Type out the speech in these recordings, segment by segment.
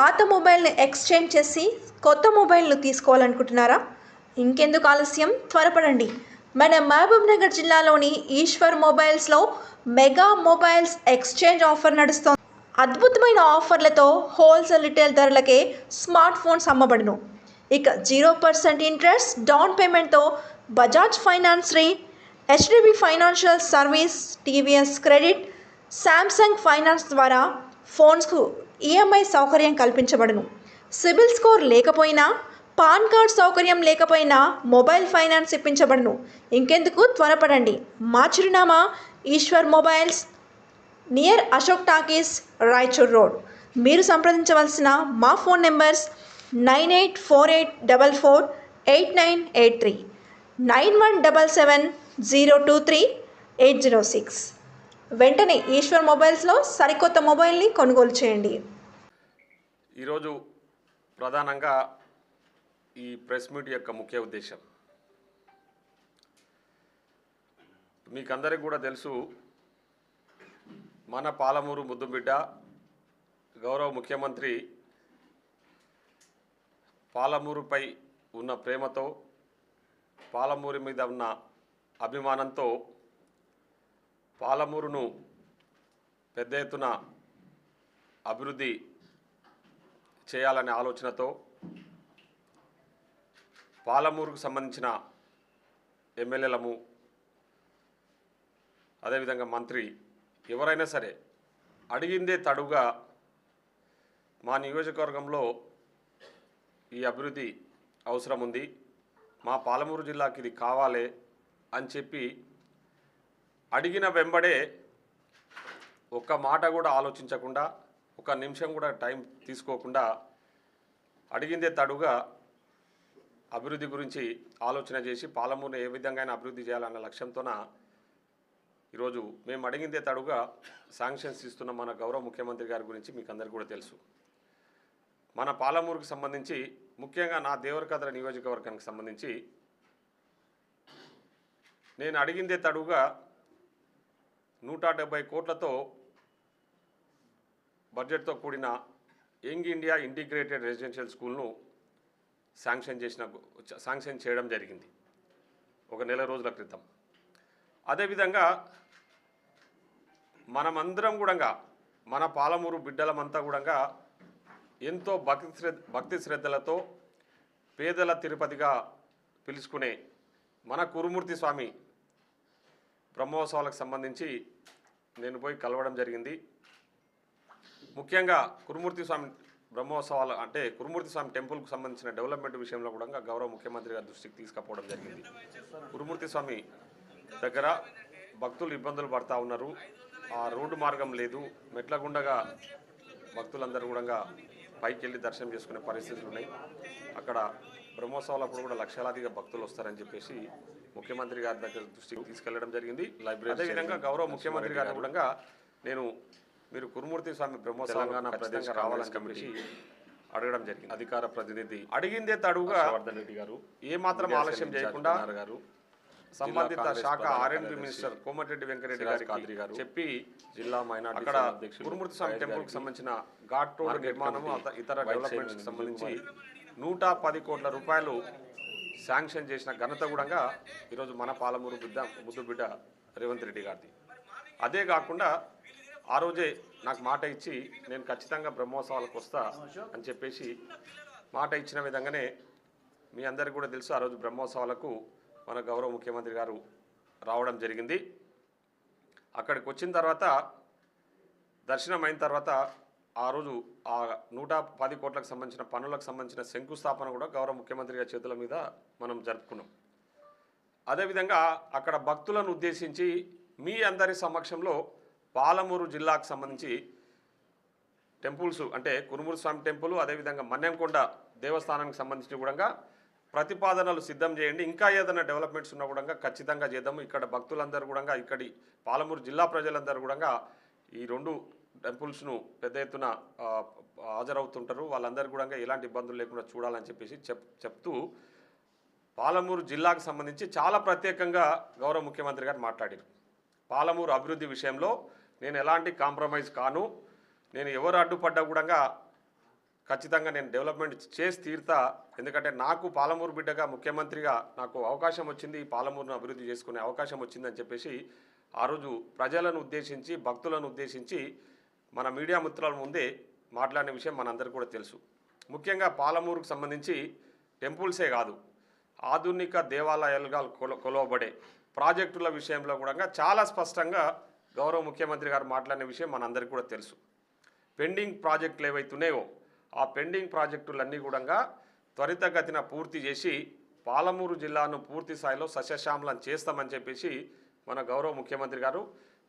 పాత మొబైల్ని ఎక్స్చేంజ్ చేసి కొత్త మొబైల్ను తీసుకోవాలనుకుంటున్నారా? ఇంకెందుకు ఆలస్యం, త్వరపడండి. మన మహబూబ్ నగర్ జిల్లాలోని ఈశ్వర్ మొబైల్స్లో మెగా మొబైల్స్ ఎక్స్చేంజ్ ఆఫర్ నడుస్తోంది. అద్భుతమైన ఆఫర్లతో హోల్సేల్ రిటైల్ ధరలకే స్మార్ట్ ఫోన్స్ అమ్మబడును. ఇక 0% ఇంట్రెస్ట్ డౌన్ పేమెంట్తో బజాజ్ ఫైనాన్స్ రే, HDB financial service, TVS credit, Samsung finance ద్వారా ఫోన్స్కు ఈఎంఐ సౌకర్యం కల్పించబడును. సిబిల్ స్కోర్ లేకపోయినా, పాన్ కార్డ్ సౌకర్యం లేకపోయినా మొబైల్ ఫైనాన్స్ ఇప్పించబడును. ఇంకెందుకు, త్వరపడండి. మా చిరునామా Eshwar mobiles, near Ashok talkies, Raichur road. మీరు సంప్రదించవలసిన మా ఫోన్ నెంబర్స్ 9848448983, 9177023806. వెంటనే ఈశ్వర్ మొబైల్స్లో సరికొత్త మొబైల్ని కొనుగోలు చేయండి. ఈరోజు ప్రధానంగా ఈ ప్రెస్ మీట్ యొక్క ముఖ్య ఉద్దేశం, మీకందరికీ కూడా తెలుసు, మన పాలమూరు ముద్దుబిడ్డ గౌరవ ముఖ్యమంత్రి పాలమూరుపై ఉన్న ప్రేమతో, పాలమూరు మీద ఉన్న అభిమానంతో పాలమూరును పెద్ద ఎత్తున అభివృద్ధి చేయాలనే ఆలోచనతో పాలమూరుకు సంబంధించిన ఎమ్మెల్యేలము, అదేవిధంగా మంత్రి ఎవరైనా సరే అడిగిందే తడుగా మా నియోజకవర్గంలో ఈ అభివృద్ధి అవసరం ఉంది, మా పాలమూరు జిల్లాకి ఇది కావాలి అని చెప్పి అడిగిన వెంబడే ఒక్క మాట కూడా ఆలోచించకుండా, ఒక నిమిషం కూడా టైం తీసుకోకుండా అడిగిందే తడుగా అభివృద్ధి గురించి ఆలోచన చేసి పాలమూరుని ఏ విధంగా అభివృద్ధి చేయాలన్న లక్ష్యంతోన ఈరోజు మేము అడిగిందే తడుగా శాంక్షన్స్ ఇస్తున్న మన గౌరవ ముఖ్యమంత్రి గారి గురించి మీకు అందరికీ కూడా తెలుసు. మన పాలమూరుకు సంబంధించి, ముఖ్యంగా నా దేవరకద్ర నియోజకవర్గానికి సంబంధించి నేను అడిగిందే తడుగా 170 కోట్లతో బడ్జెట్తో కూడిన యంగ్ ఇండియా ఇంటిగ్రేటెడ్ రెసిడెన్షియల్ స్కూల్ను శాంక్షన్ చేయడం జరిగింది ఒక నెల రోజుల క్రితం. అదేవిధంగా మనమందరం కూడా, మన పాలమూరు బిడ్డలమంతా కూడా ఎంతో భక్తి శ్రద్ధలతో పేదల తిరుపతిగా పిలుచుకునే మన కురుమూర్తి స్వామి బ్రహ్మోత్సవాలకు సంబంధించి నేను పోయి కలవడం జరిగింది. ముఖ్యంగా కురుమూర్తి స్వామి బ్రహ్మోత్సవాలు అంటే కురుమూర్తి స్వామి టెంపుల్కు సంబంధించిన డెవలప్మెంట్ విషయంలో కూడా గౌరవ ముఖ్యమంత్రి గారి దృష్టికి తీసుకుపోవడం జరిగింది. కురుమూర్తి స్వామి దగ్గర భక్తులు ఇబ్బందులు పడుతూ ఉన్నారు, ఆ రోడ్డు మార్గం లేదు, మెట్లగుండగా భక్తులందరూ కూడా పైకి వెళ్ళి దర్శనం చేసుకునే పరిస్థితులు ఉన్నాయి. అక్కడ బ్రహ్మోత్సవాలప్పుడు కూడా లక్షలాదిగా భక్తులు వస్తారని చెప్పేసి ముఖ్యమంత్రి గారి దగ్గర దృష్టికి తీసుకెళ్లడం జరిగింది. అదేవిధంగా గౌరవ ముఖ్యమంత్రి గారిని కూడా నేను, మీరు కురుమూర్తి స్వామి బ్రహ్మోత్సవాలు ప్రదేశ్ రావాలని చెప్పేసి అడగడం జరిగింది. అధికార ప్రతినిధి అడిగిందే తడుగా వర్ధన్ రెడ్డి గారు ఏమాత్రం ఆలస్యం చేయకుండా గారు సంబంధిత శాఖ ఆర్ఎండ్బి మినిస్టర్ కోమటిరెడ్డి వెంకరెడ్డి గారు చెప్పి జిల్లా మైనార్టీ అక్కడ కురుమూర్తి స్వామి టెంపుల్కి సంబంధించిన ఘాట్ రోడ్ నిర్మాణము, ఇతర డెవలప్మెంట్కి సంబంధించి 110 కోట్ల రూపాయలు శాంక్షన్ చేసిన ఘనత కూడా ఈరోజు మన పాలమూరు ముద్దుబిడ్డ రేవంత్ రెడ్డి గారిది. అదే కాకుండా ఆ రోజే నాకు మాట ఇచ్చి నేను ఖచ్చితంగా బ్రహ్మోత్సవాలకు వస్తా అని చెప్పేసి మాట ఇచ్చిన విధంగానే మీ అందరికీ కూడా తెలుసు, ఆ రోజు బ్రహ్మోత్సవాలకు మన గౌరవ ముఖ్యమంత్రి గారు రావడం జరిగింది. అక్కడికి వచ్చిన తర్వాత దర్శనం అయిన తర్వాత ఆ రోజు ఆ 110 కోట్లకు సంబంధించిన పనులకు సంబంధించిన శంకుస్థాపన కూడా గౌరవ ముఖ్యమంత్రి గారి చేతుల మీద మనం జరుపుకున్నాం. అదేవిధంగా అక్కడ భక్తులను ఉద్దేశించి మీ అందరి సమక్షంలో పాలమూరు జిల్లాకు సంబంధించి టెంపుల్స్ అంటే కురుమూరు స్వామి టెంపుల్, అదేవిధంగా మన్యంకొండ దేవస్థానానికి సంబంధించి కూడా ప్రతిపాదనలు సిద్ధం చేయండి, ఇంకా ఏదైనా డెవలప్మెంట్స్ ఉన్నా కూడా ఖచ్చితంగా చేద్దాము. ఇక్కడ భక్తులందరూ కూడా, ఇక్కడి పాలమూరు జిల్లా ప్రజలందరూ కూడా ఈ 2 టెంపుల్స్ను పెద్ద ఎత్తున హాజరవుతుంటారు, వాళ్ళందరూ కూడా ఎలాంటి ఇబ్బందులు లేకుండా చూడాలని చెప్పేసి చెప్తూ పాలమూరు జిల్లాకు సంబంధించి చాలా ప్రత్యేకంగా గౌరవ ముఖ్యమంత్రి గారు మాట్లాడారు. పాలమూరు అభివృద్ధి విషయంలో నేను ఎలాంటి కాంప్రమైజ్ కాను, నేను ఎవరు అడ్డుపడ్డా కూడా ఖచ్చితంగా నేను డెవలప్మెంట్ చేసి తీరుతా. ఎందుకంటే నాకు పాలమూరు బిడ్డగా ముఖ్యమంత్రిగా నాకు అవకాశం వచ్చింది, ఈ పాలమూరును అభివృద్ధి చేసుకునే అవకాశం వచ్చిందని చెప్పేసి ఆ రోజు ప్రజలను ఉద్దేశించి, భక్తులను ఉద్దేశించి మన మీడియా మిత్రుల ముందే మాట్లాడిన విషయం మనందరికీ కూడా తెలుసు. ముఖ్యంగా పాలమూరుకు సంబంధించి టెంపుల్సే కాదు, ఆధునిక దేవాలయాలుగా కొలవబడే ప్రాజెక్టుల విషయంలో కూడా చాలా స్పష్టంగా గౌరవ ముఖ్యమంత్రి గారు మాట్లాడిన విషయం మనందరికీ కూడా తెలుసు. పెండింగ్ ప్రాజెక్టులు ఏవైతున్నాయో ఆ పెండింగ్ ప్రాజెక్టులన్నీ కూడా త్వరితగతిన పూర్తి చేసి పాలమూరు జిల్లాను పూర్తి స్థాయిలో సస్యశ్యామలం చేస్తామని చెప్పేసి మన గౌరవ ముఖ్యమంత్రి గారు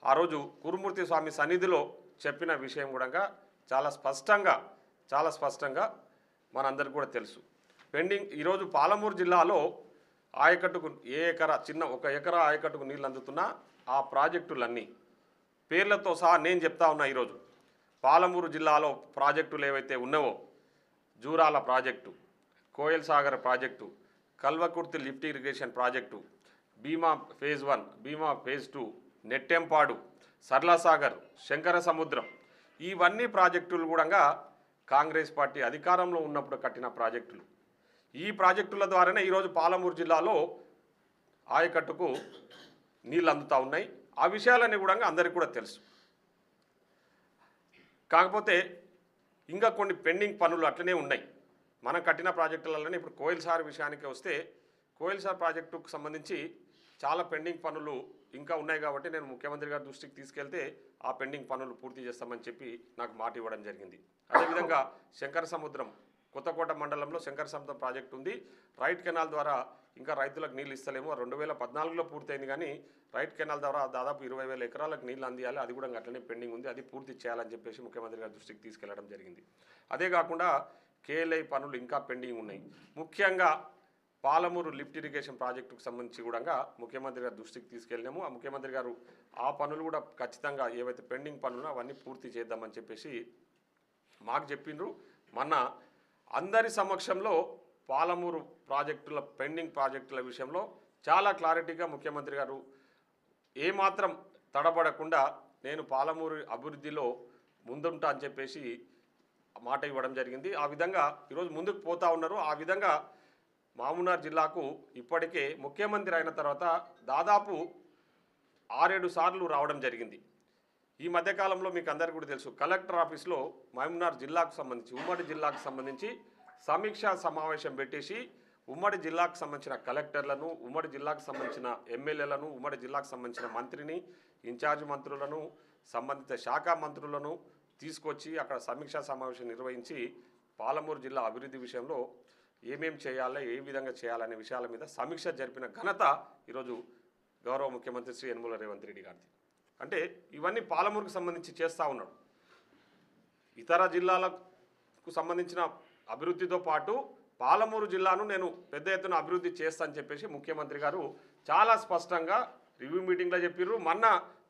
ఆ రోజు కురుమూర్తి స్వామి సన్నిధిలో చెప్పిన విషయం కూడా చాలా స్పష్టంగా మనందరికీ కూడా తెలుసు. పెండింగ్ ఈరోజు పాలమూరు జిల్లాలో ఆయకట్టుకు ఒక ఎకరా ఆయకట్టుకు నీళ్ళు అందుతున్నా ఆ ప్రాజెక్టులన్నీ పేర్లతో సహా నేను చెప్తా ఉన్నా. ఈరోజు పాలమూరు జిల్లాలో ప్రాజెక్టులు ఏవైతే ఉన్నావో, Jurala project, Koyal Sagar project, Kalwakurthy lift irrigation project, Bhima phase 1, Bhima phase 2, Nettempadu, Sarlasagar, Shankara Samudram, ఇవన్నీ ప్రాజెక్టులు కూడా కాంగ్రెస్ పార్టీ అధికారంలో ఉన్నప్పుడు కట్టిన ప్రాజెక్టులు. ఈ ప్రాజెక్టుల ద్వారానే ఈరోజు పాలమూరు జిల్లాలో ఆయకట్టుకు నీళ్ళు అందుతూ ఉన్నాయి. ఆ విషయాలన్నీ కూడా అందరికీ కూడా తెలుసు. కాకపోతే ఇంకా కొన్ని పెండింగ్ పనులు అట్లనే ఉన్నాయి. మనం కట్టిన ప్రాజెక్టులలోనే ఇప్పుడు కోయిల్ సార్ విషయానికి వస్తే, కోయిల్ సార్ ప్రాజెక్టుకు సంబంధించి చాలా పెండింగ్ పనులు ఇంకా ఉన్నాయి. కాబట్టి నేను ముఖ్యమంత్రి గారి దృష్టికి తీసుకెళ్తే ఆ పెండింగ్ పనులు పూర్తి చేస్తామని చెప్పి నాకు మాట ఇవ్వడం జరిగింది. అదేవిధంగా శంకర సముద్రం, కొత్తకోట మండలంలో శంకర సముద్రం ప్రాజెక్టు ఉంది. రైట్ కెనాల్ ద్వారా ఇంకా రైతులకు నీళ్ళు ఇస్తలేము. 2014లో పూర్తయింది, కానీ రైట్ కెనాల్ ద్వారా దాదాపు 20,000 ఎకరాలకు నీళ్ళు అందియాలి. అది కూడా అట్లనే పెండింగ్ ఉంది. అది పూర్తి చేయాలని చెప్పేసి ముఖ్యమంత్రి గారి దృష్టికి తీసుకెళ్లడం జరిగింది. అదే కాకుండా కేఎల్ఐ పనులు ఇంకా పెండింగ్ ఉన్నాయి. ముఖ్యంగా పాలమూరు లిఫ్ట్ ఇరిగేషన్ ప్రాజెక్టుకు సంబంధించి కూడా ముఖ్యమంత్రి గారి దృష్టికి తీసుకెళ్ళినాము. ఆ ముఖ్యమంత్రి గారు ఆ పనులు కూడా ఖచ్చితంగా ఏవైతే పెండింగ్ పనులు అవన్నీ పూర్తి చేద్దామని చెప్పేసి మాకు చెప్పిండ్రు. మొన్న అందరి సమక్షంలో పాలమూరు ప్రాజెక్టుల పెండింగ్ ప్రాజెక్టుల విషయంలో చాలా క్లారిటీగా ముఖ్యమంత్రి గారు ఏమాత్రం తడబడకుండా నేను పాలమూరు అభివృద్ధిలో ముందుంటా అని చెప్పేసి మాట ఇవ్వడం జరిగింది. ఆ విధంగా ఈరోజు ముందుకు పోతా ఉన్నారు. ఆ విధంగా మహబూబ్నగర్ జిల్లాకు ఇప్పటికే ముఖ్యమంత్రి అయిన తర్వాత దాదాపు 6-7 సార్లు రావడం జరిగింది. ఈ మధ్యకాలంలో మీకు అందరికీ కూడా తెలుసు, కలెక్టర్ ఆఫీస్లో మహబూబ్నగర్ జిల్లాకు సంబంధించి, ఉమ్మడి జిల్లాకు సంబంధించి సమీక్షా సమావేశం పెట్టేసి ఉమ్మడి జిల్లాకు సంబంధించిన కలెక్టర్లను, ఉమ్మడి జిల్లాకు సంబంధించిన ఎమ్మెల్యేలను, ఉమ్మడి జిల్లాకు సంబంధించిన మంత్రిని, ఇన్ఛార్జ్ మంత్రులను, సంబంధిత శాఖ మంత్రులను తీసుకొచ్చి అక్కడ సమీక్షా సమావేశం నిర్వహించి పాలమూరు జిల్లా అభివృద్ధి విషయంలో ఏమేం చేయాలో, ఏ విధంగా చేయాలనే విషయాల మీద సమీక్ష జరిపిన ఘనత ఈరోజు గౌరవ ముఖ్యమంత్రి శ్రీ యనమల రేవంత్ రెడ్డి గారిది. అంటే ఇవన్నీ పాలమూరుకు సంబంధించి చేస్తూ ఉన్నాడు. ఇతర జిల్లాలకు సంబంధించిన అభివృద్ధితో పాటు పాలమూరు జిల్లాను నేను పెద్ద ఎత్తున అభివృద్ధి చేస్తా అని చెప్పేసి ముఖ్యమంత్రి గారు చాలా స్పష్టంగా రివ్యూ మీటింగ్లో చెప్పారు. మొన్న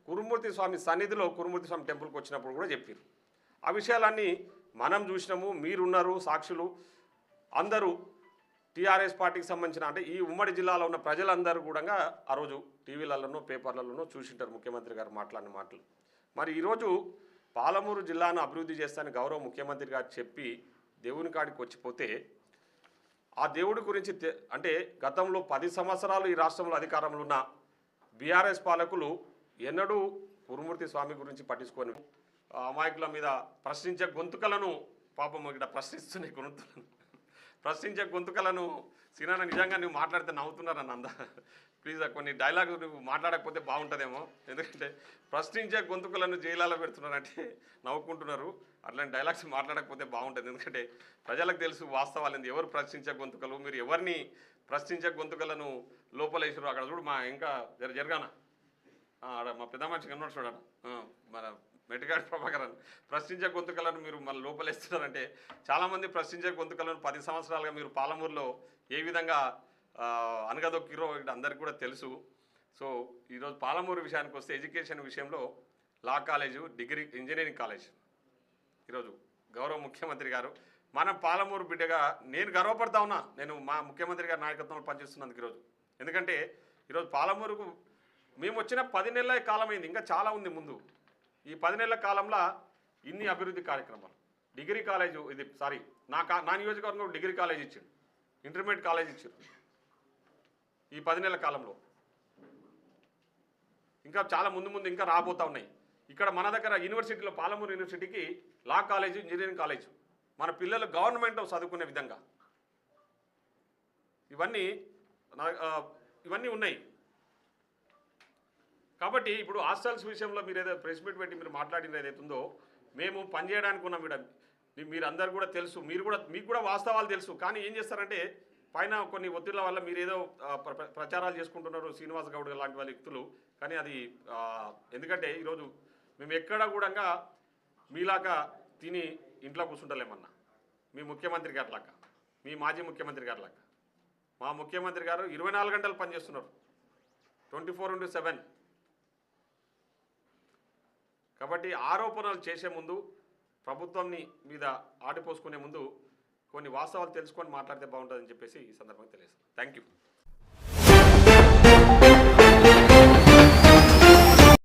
కురుమూర్తి స్వామి సన్నిధిలో కురుమూర్తి స్వామి టెంపుల్కి వచ్చినప్పుడు కూడా చెప్పారు. ఆ విషయాలన్నీ మనం చూసినాము, మీరున్నారు సాక్షులు. అందరూ టీఆర్ఎస్ పార్టీకి సంబంధించిన, అంటే ఈ ఉమ్మడి జిల్లాలో ఉన్న ప్రజలందరూ కూడా ఆ రోజు టీవీలలోనూ పేపర్లలోనూ చూసింటారు ముఖ్యమంత్రి గారు మాట్లాడిన మాటలు. మరి ఈరోజు పాలమూరు జిల్లాను అభివృద్ధి చేస్తానని గౌరవ ముఖ్యమంత్రి గారు చెప్పి దేవుని కాడికి వచ్చిపోతే, ఆ దేవుడి గురించి అంటే గతంలో 10 సంవత్సరాలు ఈ రాష్ట్రంలో అధికారంలో ఉన్న బీఆర్ఎస్ పాలకులు ఎన్నడూ కురుమూర్తి స్వామి గురించి పట్టించుకొని అమాయకుల మీద ప్రశ్నించే గొంతుకలను, పాపం ఇక్కడ ప్రశ్నించే గొంతుకలను సినాన నిజంగా నువ్వు మాట్లాడితే నవ్వుతున్నారని ప్లీజ్ కొన్ని డైలాగ్స్ నువ్వు మాట్లాడకపోతే బాగుంటుందేమో. ఎందుకంటే ప్రశ్నించే గొంతుకలను జైలాలో పెడుతున్నారంటే నవ్వుకుంటున్నారు. అట్లాంటి డైలాగ్స్ మాట్లాడకపోతే బాగుంటుంది. ఎందుకంటే ప్రజలకు తెలుసు వాస్తవాలు ఏంది, ఎవరు ప్రశ్నించే గొంతుకలు, మీరు ఎవరిని ప్రశ్నించే గొంతుకలను లోపలేసారు. అక్కడ చూడు మా ఇంకా జరగాన మా పెద్ద మనిషి కన్నాడు చూడాలి, మన మెట్టిగాడి ప్రభాకరన్. ప్రశ్నించే గొంతుకలను మీరు మళ్ళీ లోపలేస్తున్నారంటే, చాలామంది ప్రశ్నించే గొంతుకలను 10 సంవత్సరాలుగా మీరు పాలమూరులో ఏ విధంగా అనగదొక్కిరో ఇక్కడ అందరికీ కూడా తెలుసు. సో ఈరోజు పాలమూరు విషయానికి వస్తే ఎడ్యుకేషన్ విషయంలో లా కాలేజు, డిగ్రీ, ఇంజనీరింగ్ కాలేజ్ ఈరోజు గౌరవ ముఖ్యమంత్రి గారు మన పాలమూరు బిడ్డగా నేను గర్వపడతా ఉన్నా. నేను మా ముఖ్యమంత్రి గారి నాయకత్వంలో పనిచేస్తున్నందుకు ఈరోజు. ఎందుకంటే ఈరోజు పాలమూరుకు మేము వచ్చిన 10 నెలల కాలమైంది, ఇంకా చాలా ఉంది ముందు. ఈ 10 నెలల కాలంలో ఇన్ని అభివృద్ధి కార్యక్రమాలు డిగ్రీ కాలేజ్ ఇది సారీ నా నియోజకవర్గంలో డిగ్రీ కాలేజ్ ఇచ్చిండు, ఇంటర్మీడియట్ కాలేజ్ ఇచ్చారు ఈ 10 నెలల కాలంలో. ఇంకా చాలా ముందు ఇంకా రాబోతూ ఉన్నాయి. ఇక్కడ మన దగ్గర యూనివర్సిటీలో పాలమూరు యూనివర్సిటీకి లా కాలేజ్, ఇంజనీరింగ్ కాలేజ్ మన పిల్లలు గవర్నమెంట్ చదువుకునే విధంగా ఇవన్నీ ఉన్నాయి. కాబట్టి ఇప్పుడు హాస్టల్స్ విషయంలో మీరు ఏదో ప్రెస్ మీట్ పెట్టి మీరు మాట్లాడిన ఏదైతుందో మేము పనిచేయడానికి ఉన్నాం. మీరు అందరు కూడా తెలుసు, మీకు కూడా వాస్తవాలు తెలుసు. కానీ ఏం చేస్తారంటే పైన కొన్ని ఒత్తిళ్ల వల్ల మీరు ఏదో ప్రచారాలు చేసుకుంటున్నారు, శ్రీనివాస్ గౌడ్ లాంటి వాళ్ళ వ్యక్తులు. కానీ అది ఎందుకంటే ఈరోజు మేము ఎక్కడ కూడా మీలాగా తిని ఇంట్లో కూర్చుంటలేమన్నా. మీ ముఖ్యమంత్రి గారిలాగా, మీ మాజీ ముఖ్యమంత్రి గారిలాగా. మా ముఖ్యమంత్రి గారు 24 గంటలు పనిచేస్తున్నారు, 24/7. కాబట్టి ఆరోపణలు చేసే ముందు, ప్రభుత్వాన్ని మీద ఆడిపోసుకునే ముందు కొన్ని వాస్తవాలు తెలుసుకొని మాట్లాడితే బాగుంటుందని చెప్పేసి ఈ సందర్భంగా తెలియజేస్తాను. Thank you.